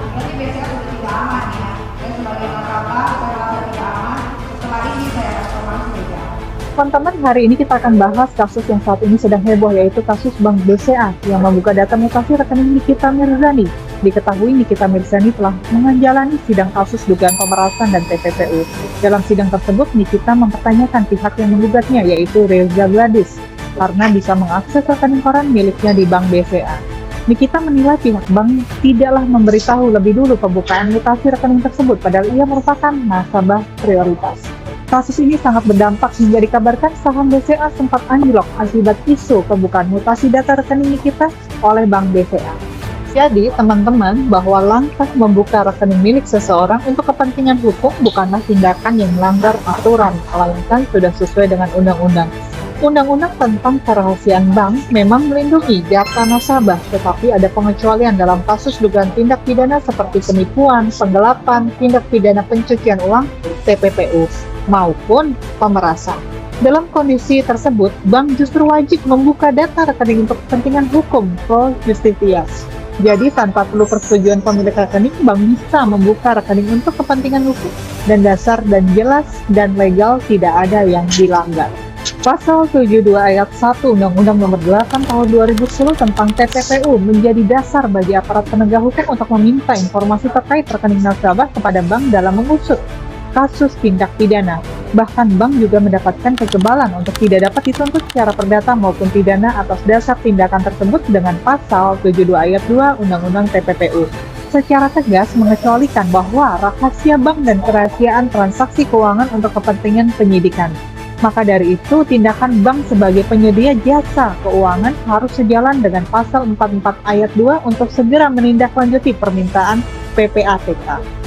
Berarti BCA sudah tidak aman ya. Dan sebagai nasabah saya merasa tidak aman. Setelah ini saya transformasi BCA. Teman-teman, hari ini kita akan bahas kasus yang saat ini sedang heboh, yaitu kasus Bank BCA yang membuka data mutasi rekening Nikita Mirzani. Diketahui Nikita Mirzani telah menjalani sidang kasus dugaan pemerasan dan TPPU. Dalam sidang tersebut, Nikita mempertanyakan pihak yang menggugatnya, yaitu Reza Gladys, karena bisa mengakses rekening koran miliknya di Bank BCA. Nikita menilai pihak bank tidaklah memberitahu lebih dulu pembukaan mutasi rekening tersebut, padahal ia merupakan nasabah prioritas. Kasus ini sangat berdampak hingga dikabarkan saham BCA sempat anjlok akibat isu pembukaan mutasi data rekening Nikita oleh Bank BCA. Jadi, teman-teman, bahwa langkah membuka rekening milik seseorang untuk kepentingan hukum bukanlah tindakan yang melanggar aturan, melainkan sudah sesuai dengan undang-undang. Undang-undang tentang kerahasiaan bank memang melindungi data nasabah, tetapi ada pengecualian dalam kasus dugaan tindak pidana seperti penipuan, penggelapan, tindak pidana pencucian uang, TPPU, maupun pemerasan. Dalam kondisi tersebut, bank justru wajib membuka data rekening untuk kepentingan hukum pro justitias. Jadi, tanpa perlu persetujuan pemilik rekening, bank bisa membuka rekening untuk kepentingan hukum dan dasar dan jelas dan legal, tidak ada yang dilanggar. Pasal 72 ayat 1 Undang-Undang Nomor 8 Tahun 2010 tentang TPPU menjadi dasar bagi aparat penegak hukum untuk meminta informasi terkait rekening nasabah kepada bank dalam mengusut kasus tindak pidana. Bahkan bank juga mendapatkan kekebalan untuk tidak dapat dituntut secara perdata maupun pidana atas dasar tindakan tersebut dengan pasal 72 ayat 2 Undang-Undang TPPU. Secara tegas mengecualikan bahwa rahasia bank dan kerahasiaan transaksi keuangan untuk kepentingan penyidikan. Maka dari itu, tindakan bank sebagai penyedia jasa keuangan harus sejalan dengan pasal 44 ayat 2 untuk segera menindaklanjuti permintaan PPATK.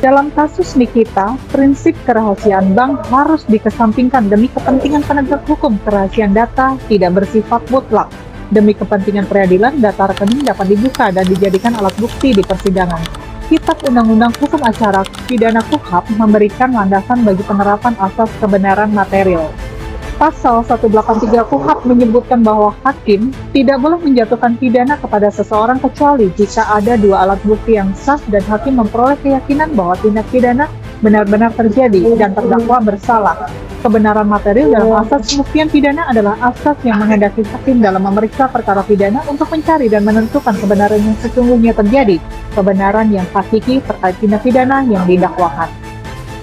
Dalam kasus Nikita, prinsip kerahasiaan bank harus dikesampingkan demi kepentingan penegak hukum. Kerahasiaan data tidak bersifat mutlak. Demi kepentingan peradilan, data rekening dapat dibuka dan dijadikan alat bukti di persidangan. Kitab Undang-Undang Hukum Acara Pidana KUHP memberikan landasan bagi penerapan asas kebenaran material. Pasal 183 KUHP menyebutkan bahwa hakim tidak boleh menjatuhkan pidana kepada seseorang kecuali jika ada dua alat bukti yang sah dan hakim memperoleh keyakinan bahwa tindak pidana benar-benar terjadi dan terdakwa bersalah. Kebenaran material dalam asas pembuktian pidana adalah asas yang menghendaki hakim dalam memeriksa perkara pidana untuk mencari dan menentukan kebenaran yang sesungguhnya terjadi, kebenaran yang hakiki terkait tindak pidana yang didakwakan.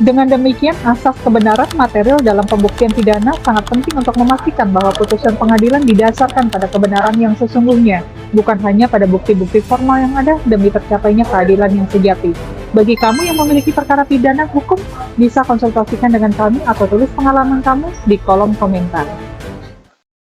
Dengan demikian, asas kebenaran material dalam pembuktian pidana sangat penting untuk memastikan bahwa putusan pengadilan didasarkan pada kebenaran yang sesungguhnya, bukan hanya pada bukti-bukti formal yang ada demi tercapainya keadilan yang sejati. Bagi kamu yang memiliki perkara pidana hukum, bisa konsultasikan dengan kami atau tulis pengalaman kamu di kolom komentar.